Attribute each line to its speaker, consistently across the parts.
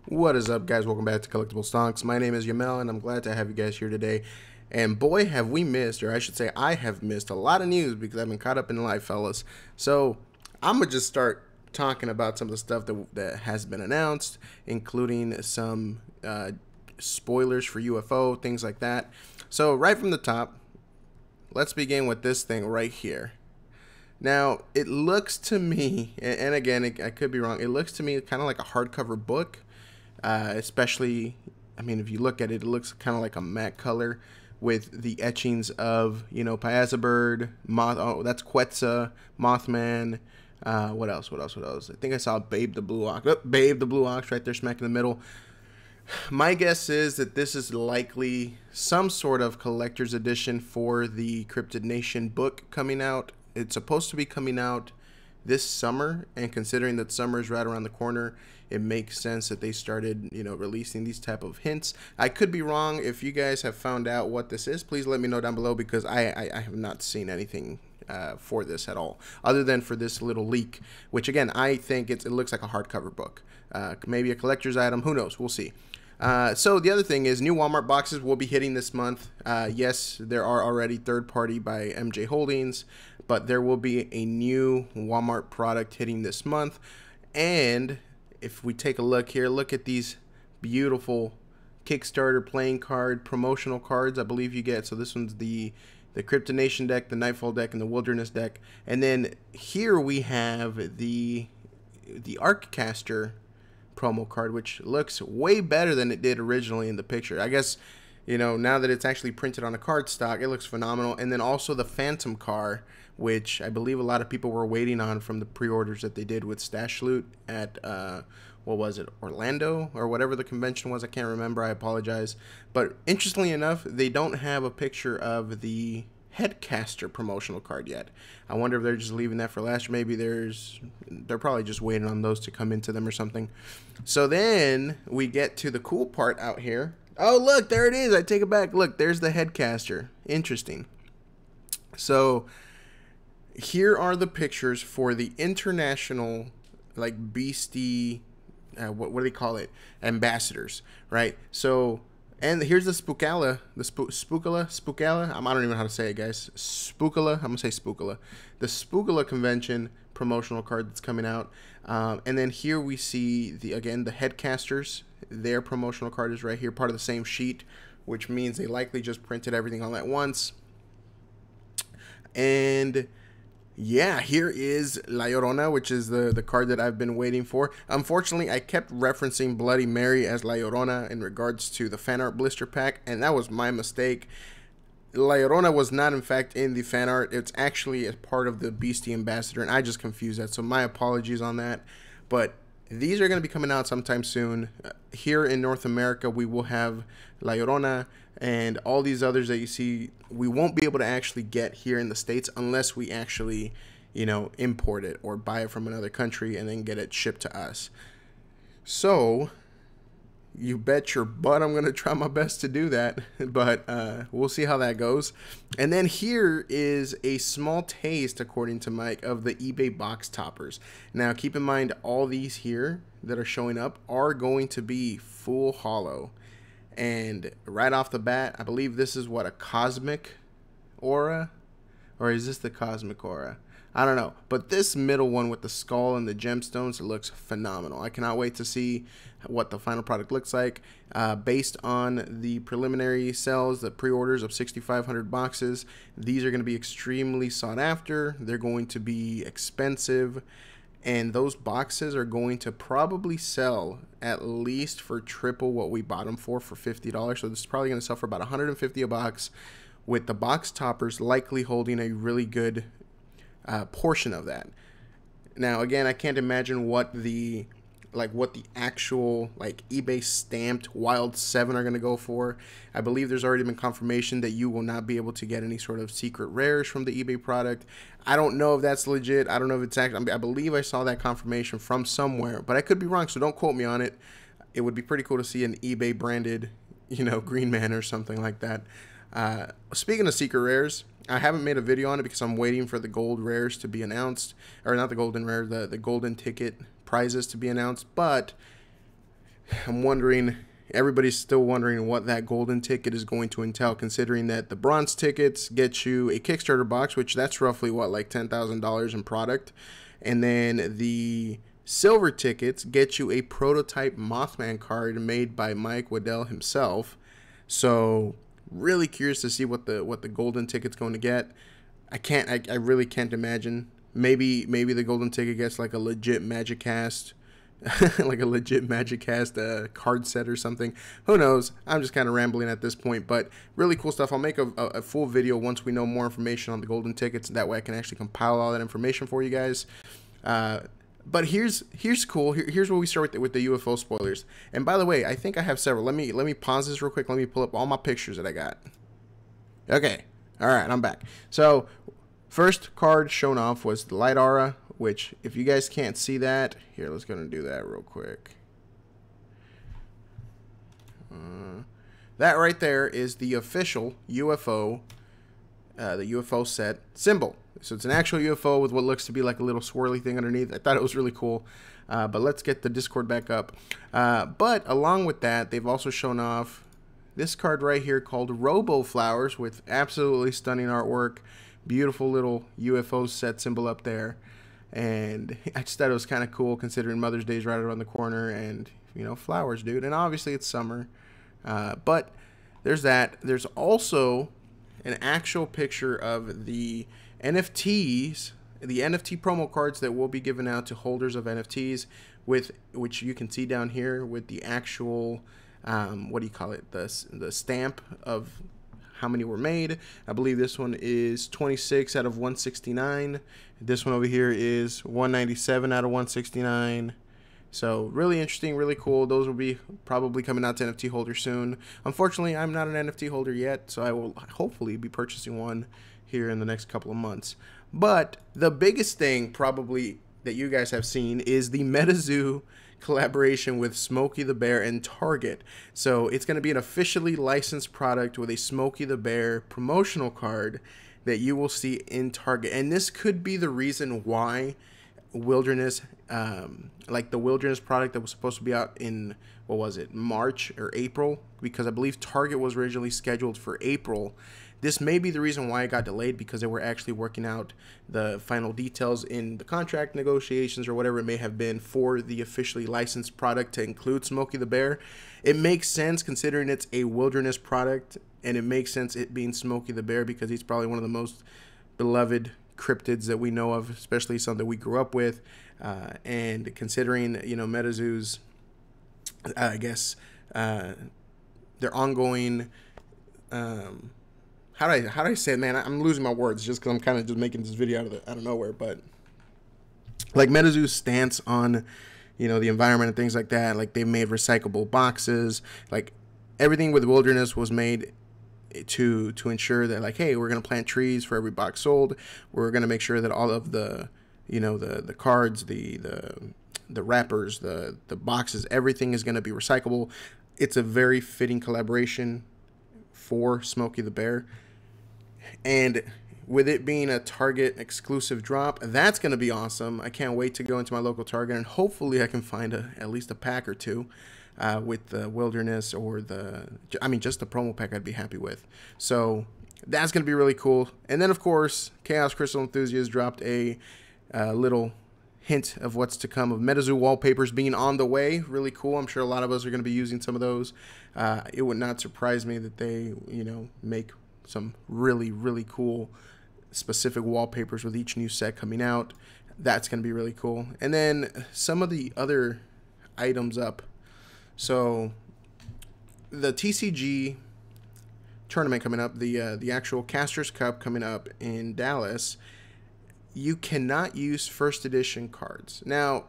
Speaker 1: What is up, guys? Welcome back to Collectible Stonks. My name is Yamel, and I'm glad to have you guys here today. And boy, have we missed, or I should say I have missed, a lot of news because I've been caught up in life, fellas. So I'm going to just start talking about some of the stuff that has been announced, including some spoilers for UFO, things like that. So right from the top, let's begin with this thing right here. Now, it looks to me, and again, I could be wrong, it looks to me kind of like a hardcover book. Especially, I mean, if you look at it, it looks kind of like a matte color with the etchings of, you know, Payaza Bird, that's Quetzal, Mothman, what else? I think I saw Babe the Blue Ox. Oh, Babe the Blue Ox right there smack in the middle. My guess is that this is likely some sort of collector's edition for the Cryptid Nation book coming out. It's supposed to be coming out this summer, and considering that summer is right around the corner, it makes sense that they started, you know, releasing these type of hints. I could be wrong. If you guys have found out what this is, please let me know down below, because I have not seen anything for this at all, other than for this little leak, which again, I think it looks like a hardcover book, maybe a collector's item, who knows, we'll see. So the other thing is new Walmart boxes will be hitting this month. Yes, there are already third-party by MJ Holdings, but there will be a new Walmart product hitting this month. And if we take a look here, look at these beautiful Kickstarter playing card promotional cards I believe you get. So this one's the Cryptid Nation deck, the Nightfall deck, and the Wilderness deck. And then here we have the Arccaster promo card, which looks way better than it did originally in the picture. I guess, you know, now that it's actually printed on a card stock, it looks phenomenal. And then also the Phantom car, which I believe a lot of people were waiting on from the pre-orders that they did with Stash Loot at what was it, Orlando or whatever the convention was. I can't remember, I apologize. But interestingly enough, they don't have a picture of the Headcaster promotional card yet. I wonder if they're just leaving that for last year. Maybe they're probably just waiting on those to come into them or something. So then we get to the cool part out here. Oh, look, there it is. I take it back. Look, there's the Headcaster. Interesting. So here are the pictures for the international, like, Beastie, what do they call it? Ambassadors, right? So, and here's the Spookala, Spookala. I don't even know how to say it, guys. Spookala. I'm gonna say Spookala. The Spookala convention promotional card that's coming out. And then here we see the Headcasters. Their promotional card is right here, part of the same sheet, which means they likely just printed everything all at once. And yeah, here is La Llorona, which is the card that I've been waiting for. Unfortunately, I kept referencing Bloody Mary as La Llorona in regards to the fan art blister pack, and that was my mistake. La Llorona was not, in fact, in the fan art. It's actually a part of the Beastie Ambassador, and I just confused that, so my apologies on that. But these are going to be coming out sometime soon. Here in North America, we will have La Llorona, and all these others that you see, we won't be able to actually get here in the States unless we actually, you know, import it or buy it from another country and then get it shipped to us. So you bet your butt I'm going to try my best to do that, but we'll see how that goes. And then here is a small taste, according to Mike, of the eBay box toppers. Now, keep in mind, all these here that are showing up are going to be full hollow. And right off the bat, I believe this is what, a cosmic aura? Or is this the cosmic aura? I don't know. But this middle one with the skull and the gemstones, it looks phenomenal. I cannot wait to see what the final product looks like. Based on the preliminary sales, the pre-orders of 6,500 boxes, these are going to be extremely sought after. They're going to be expensive. And those boxes are going to probably sell at least for triple what we bought them for $50. So this is probably going to sell for about $150 a box, with the box toppers likely holding a really good portion of that. Now, again, I can't imagine what the actual eBay stamped Wild 7 are going to go for. I believe there's already been confirmation that you will not be able to get any sort of secret rares from the eBay product. I don't know if that's legit. I don't know if it's actually, I believe I saw that confirmation from somewhere, but I could be wrong, so don't quote me on it. It would be pretty cool to see an eBay branded, you know, Green Man or something like that. Speaking of secret rares, I haven't made a video on it because I'm waiting for the gold rares to be announced, or not the golden rare, the golden ticket prizes to be announced. But I'm wondering, everybody's still wondering what that golden ticket is going to entail, considering that the bronze tickets get you a Kickstarter box, which that's roughly what, like $10,000 in product. And then the silver tickets get you a prototype Mothman card made by Mike Waddell himself. So really curious to see what the golden ticket's going to get. I really can't imagine. Maybe the golden ticket gets like a legit Magic Cast like a legit Magic Cast card set or something. Who knows? I'm just kind of rambling at this point, but really cool stuff. I'll make a full video once we know more information on the golden tickets. That way I can actually compile all that information for you guys. But here's cool. Here's where we start with the UFO spoilers. And by the way, I think I have several. Let me pause this real quick. Let me pull up all my pictures that I got. Okay. All right, I'm back. So first card shown off was the Light Aura, which if you guys can't see that, here, let's go and do that real quick. That right there is the official UFO, the UFO set symbol. So it's an actual UFO with what looks to be like a little swirly thing underneath. I thought it was really cool. But let's get the Discord back up. But along with that, they've also shown off this card right here called Robo Flowers with absolutely stunning artwork. Beautiful little UFO set symbol up there. And I just thought it was kind of cool considering Mother's Day is right around the corner. And, you know, flowers, dude. And obviously it's summer. But there's that. There's also an actual picture of the NFTs, the NFT promo cards that will be given out to holders of NFTs, with which you can see down here with the actual, what do you call it, the stamp of how many were made. I believe this one is 26 out of 169. This one over here is 197 out of 169. So really interesting, really cool. Those will be probably coming out to NFT holders soon. Unfortunately, I'm not an NFT holder yet, so I will hopefully be purchasing one here in the next couple of months. But the biggest thing probably that you guys have seen is the Metazoo collaboration with Smokey the Bear and Target. So it's going to be an officially licensed product with a Smokey the Bear promotional card that you will see in Target. And this could be the reason why Wilderness, like the Wilderness product that was supposed to be out in, what was it, March or April, because I believe Target was originally scheduled for April. This may be the reason why it got delayed, because they were actually working out the final details in the contract negotiations or whatever it may have been for the officially licensed product to include Smokey the Bear. It makes sense considering it's a Wilderness product, and it makes sense it being Smokey the Bear because he's probably one of the most beloved cryptids that we know of, especially something we grew up with. And considering, you know, Metazoo's, I guess, their ongoing, how do I say it, man? I'm losing my words just because I'm kind of just making this video out of nowhere. But like Metazoo's stance on, you know, the environment and things like that, like they made recyclable boxes, like everything with Wilderness was made to ensure that, like, hey, we're going to plant trees for every box sold. We're going to make sure that all of the, you know, the cards, the wrappers, the boxes, everything is going to be recyclable. It's a very fitting collaboration for Smokey the Bear. And with it being a Target exclusive drop, that's going to be awesome. I can't wait to go into my local Target, and hopefully I can find at least a pack or two with the Wilderness or just the promo pack I'd be happy with. So that's going to be really cool. And then, of course, Chaos Crystal Enthusiast dropped a little hint of what's to come of Metazoo wallpapers being on the way. Really cool. I'm sure a lot of us are going to be using some of those. It would not surprise me that they, you know, make some really, really cool specific wallpapers with each new set coming out. That's going to be really cool. And then some of the other items up. So the TCG tournament coming up, the actual Casters Cup coming up in Dallas, you cannot use first edition cards. Now,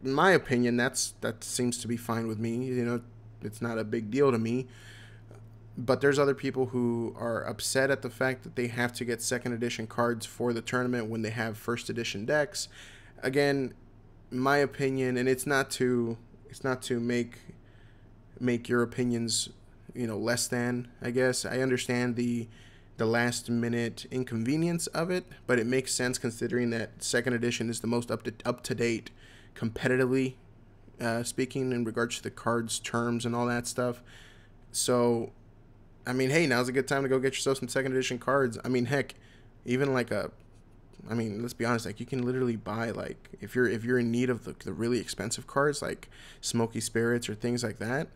Speaker 1: in my opinion, that seems to be fine with me. You know, it's not a big deal to me. But there's other people who are upset at the fact that they have to get second edition cards for the tournament when they have first edition decks. Again, my opinion, and it's not to make your opinions, you know, less than, I guess. I understand the last minute inconvenience of it, but it makes sense considering that second edition is the most up to date competitively speaking in regards to the cards, terms, and all that stuff. So, I mean, hey, now's a good time to go get yourself some second edition cards. I mean, heck, even like I mean, let's be honest, like you can literally buy, like, if you're in need of the really expensive cards like Smoky Spirits or things like that,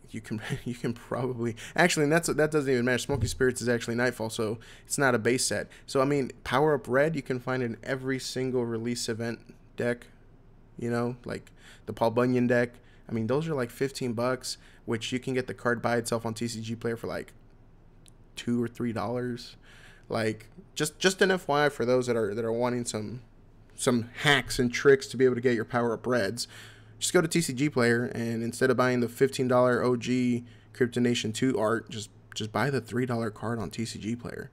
Speaker 1: you can probably actually, and that doesn't even matter. Smoky Spirits is actually Nightfall, so it's not a base set. So I mean, Power Up Red you can find in every single release event deck, you know, like the Paul Bunyan deck. I mean, those are like $15, which you can get the card by itself on TCG Player for like $2 or $3. Like just an FYI for those that are wanting some hacks and tricks to be able to get your Power Up Reds. Just go to TCG Player, and instead of buying the $15 OG Cryptid Nation 2 art, just buy the $3 card on TCG Player.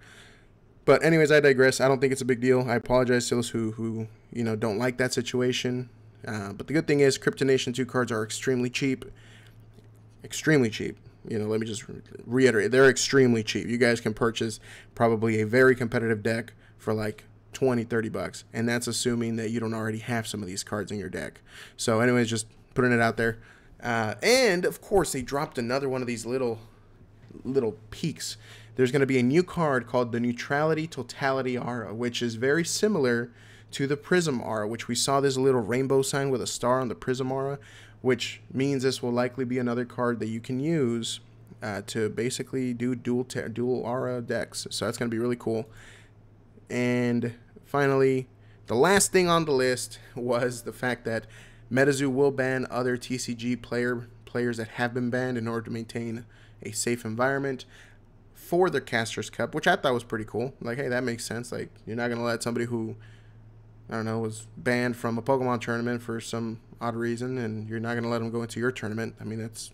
Speaker 1: But anyways, I digress. I don't think it's a big deal. I apologize to those who you know don't like that situation. But the good thing is Cryptid Nation 2 cards are extremely cheap. Extremely cheap. You know, let me just reiterate, they're extremely cheap. You guys can purchase probably a very competitive deck for like $20-$30, and that's assuming that you don't already have some of these cards in your deck. So anyways, just putting it out there. And of course, they dropped another one of these little peaks. There's going to be a new card called the Neutrality Totality Aura, which is very similar to the Prism Aura, which we saw this little rainbow sign with a star on the Prism Aura, which means this will likely be another card that you can use to basically do dual aura decks. So that's going to be really cool. And finally, the last thing on the list was the fact that Metazoo will ban other TCG players that have been banned in order to maintain a safe environment for the Caster's Cup, which I thought was pretty cool. Like, hey, that makes sense. Like, you're not going to let somebody who, I don't know, was banned from a Pokemon tournament for some odd reason, and you're not going to let them go into your tournament. I mean, that's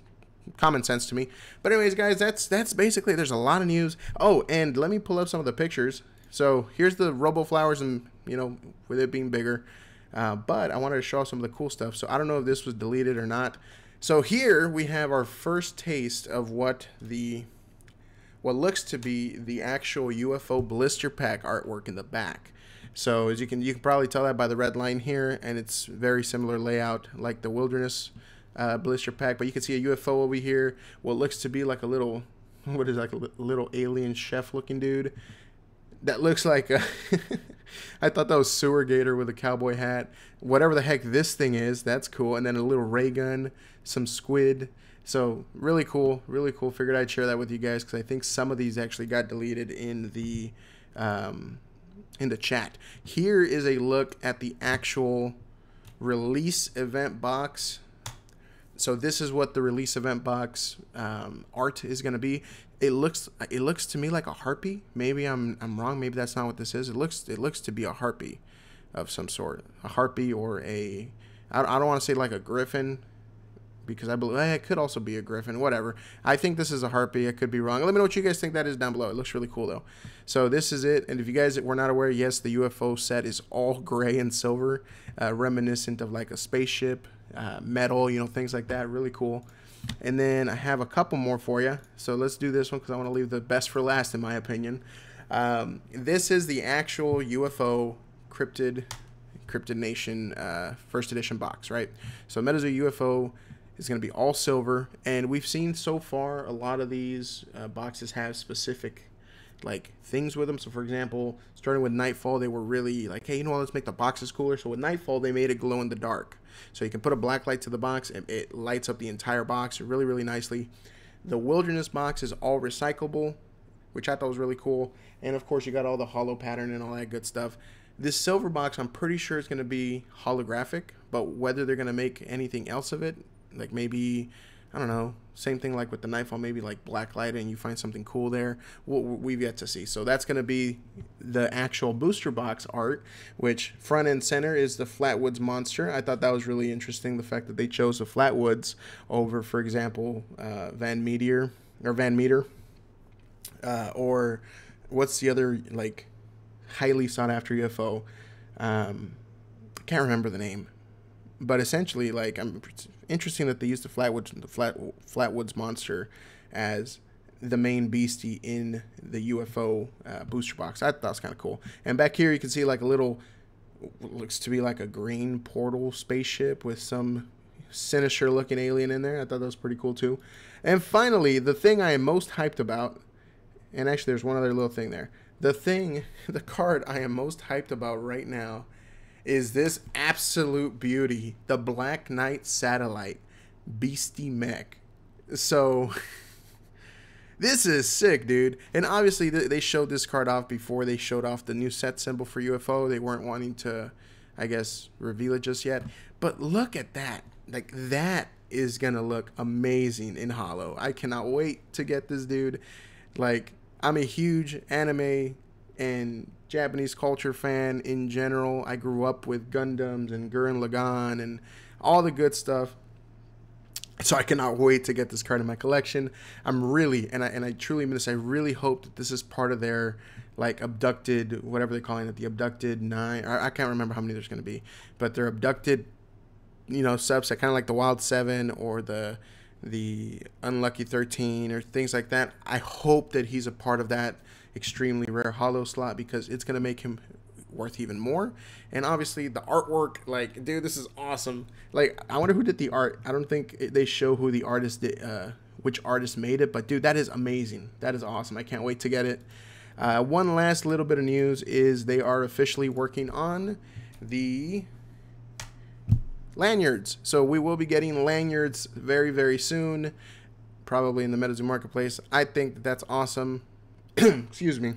Speaker 1: common sense to me. But anyways, guys, that's basically, there's a lot of news. Oh, and let me pull up some of the pictures. So here's the Robo Flowers, and you know, with it being bigger, but I wanted to show off some of the cool stuff. So I don't know if this was deleted or not. So here we have our first taste of what looks to be the actual UFO Blister Pack artwork in the back. So as you can probably tell that by the red line here, and it's very similar layout like the Wilderness Blister Pack. But you can see a UFO over here, what looks to be like a little, what is like a little alien chef looking dude. That looks like a I thought that was Sewer Gator with a cowboy hat. Whatever the heck this thing is, that's cool. And then a little ray gun, some squid. So really cool, really cool. Figured I'd share that with you guys because I think some of these actually got deleted in the chat. Here is a look at the actual release event box. So this is what the release event box art is going to be. It looks to me like a harpy. Maybe I'm wrong. Maybe that's not what this is. It looks to be a harpy of some sort. A harpy or a I don't want to say like a griffin, because I believe it could also be a griffin. Whatever. I think this is a harpy. I could be wrong. Let me know what you guys think that is down below. It looks really cool though. So this is it. And if you guys were not aware, yes, the UFO set is all gray and silver, reminiscent of like a spaceship, metal, you know, things like that. Really cool. And then I have a couple more for you. So let's do this one because I want to leave the best for last, in my opinion. This is the actual UFO Cryptid Nation first edition box, right? So Metazoo UFO is going to be all silver, and we've seen so far a lot of these boxes have specific like things with them. So for example, starting with Nightfall, they were really like, hey, you know what, let's make the boxes cooler. So with Nightfall, they made it glow in the dark. So you can put a black light to the box and it lights up the entire box really, really nicely. The Wilderness box is all recyclable, which I thought was really cool. And of course, you got all the hollow pattern and all that good stuff. This silver box, I'm pretty sure it's going to be holographic, but whether they're going to make anything else of it, like maybe, I don't know, same thing like with the Nightfall, maybe like black light and you find something cool there. We've yet to see. So that's going to be the actual booster box art, which front and center is the Flatwoods monster. I thought that was really interesting, the fact that they chose the Flatwoods over, for example, Van Meter, or what's the other like highly sought after UFO? I can't remember the name. But essentially, like, it's interesting that they used the Flatwoods monster as the main beastie in the UFO booster box. I thought it was kind of cool. And back here, you can see like a little looks to be like a green portal spaceship with some sinister looking alien in there. I thought that was pretty cool too. And finally, the thing I am most hyped about, and actually there's one other little thing there. The card I am most hyped about right now is this absolute beauty, the Black Knight Satellite Beastie Mech. So this is sick, dude. And obviously they showed this card off before they showed off the new set symbol for UFO. They weren't wanting to, I guess, reveal it just yet. But look at that. Like, that is gonna look amazing in holo. I cannot wait to get this dude. Like, I'm a huge anime and Japanese culture fan in general. I grew up with Gundams and Gurren Lagann and all the good stuff. So I cannot wait to get this card in my collection. I'm really, and I truly mean this, I really hope that this is part of their, like, abducted, whatever they're calling it, the abducted 9. I can't remember how many there's going to be. But they're abducted, you know, subset, kind of like the Wild 7 or the Unlucky 13 or things like that. I hope that he's a part of that extremely rare holo slot, because it's going to make him worth even more. And obviously the artwork, like, dude, this is awesome. Like, I wonder who did the art. I don't think they show who the artist did, which artist made it, but dude, that is amazing. That is awesome. I can't wait to get it. One last little bit of news is they are officially working on the lanyards. So we will be getting lanyards very, very soon, probably in the Metazoo marketplace. I think that that's awesome. Excuse me.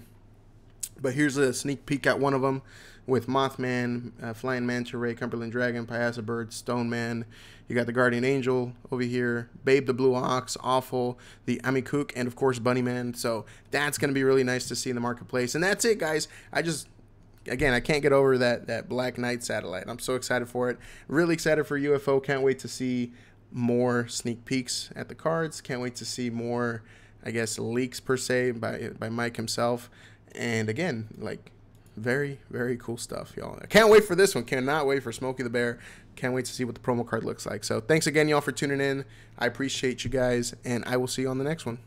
Speaker 1: But here's a sneak peek at one of them with Mothman, Flying Manta Ray, Cumberland Dragon, Piasa Bird, Stone Man. You got the Guardian Angel over here, Babe the Blue Ox, Awful, the Amikook, and of course Bunny Man. So that's going to be really nice to see in the marketplace. And that's it, guys. Again, I can't get over that Black Knight Satellite. I'm so excited for it. Really excited for UFO. Can't wait to see more sneak peeks at the cards. Can't wait to see more, I guess, leaks per se by Mike himself. And again, like, very, very cool stuff, y'all. I can't wait for this one. Cannot wait for Smokey the Bear. Can't wait to see what the promo card looks like. So thanks again, y'all, for tuning in. I appreciate you guys, and I will see you on the next one.